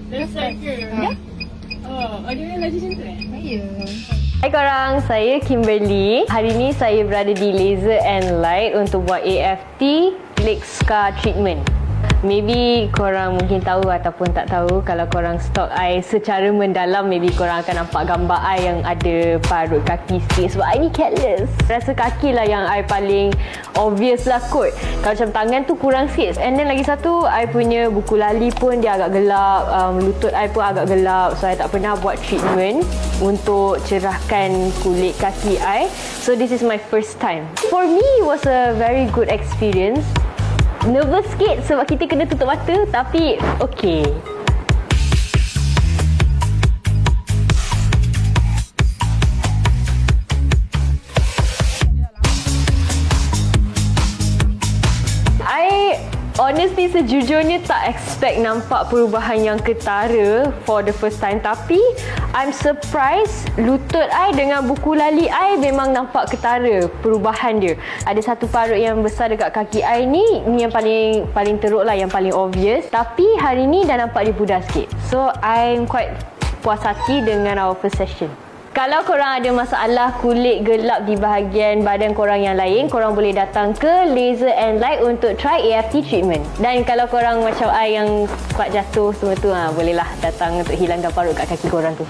That's like ke? Oh, dia lagi macam tu Ya. Hai korang, saya Kimberly. Hari ni saya berada di Laser and Light untuk buat AFT Leg Scar Treatment. Maybe korang mungkin tahu ataupun tak tahu. Kalau korang stalk I secara mendalam, maybe korang akan nampak gambar I yang ada parut kaki sikit sebab I ni careless. Rasa kaki lah yang I paling obvious lah kot. Kalau macam tangan tu kurang sikit. And then lagi satu, I punya buku lali pun dia agak gelap, lutut I pun agak gelap. So I tak pernah buat treatment untuk cerahkan kulit kaki I. So this is my first time. For me, it was a very good experience. Nervous sikit sebab kita kena tutup mata, tapi okey. Honestly, sejujurnya tak expect nampak perubahan yang ketara for the first time. Tapi, I'm surprised lutut I dengan buku lali I memang nampak ketara perubahan dia. Ada satu parut yang besar dekat kaki I ni yang paling teruk lah, yang paling obvious. Tapi, hari ni dah nampak dia pudar sikit. So, I'm quite puas hati dengan our first session. Kalau korang ada masalah kulit gelap di bahagian badan korang yang lain, korang boleh datang ke Laser and Light untuk try AFT treatment. Dan kalau korang macam I yang kuat jatuh semua tu, bolehlah datang untuk hilangkan parut kat kaki korang tu.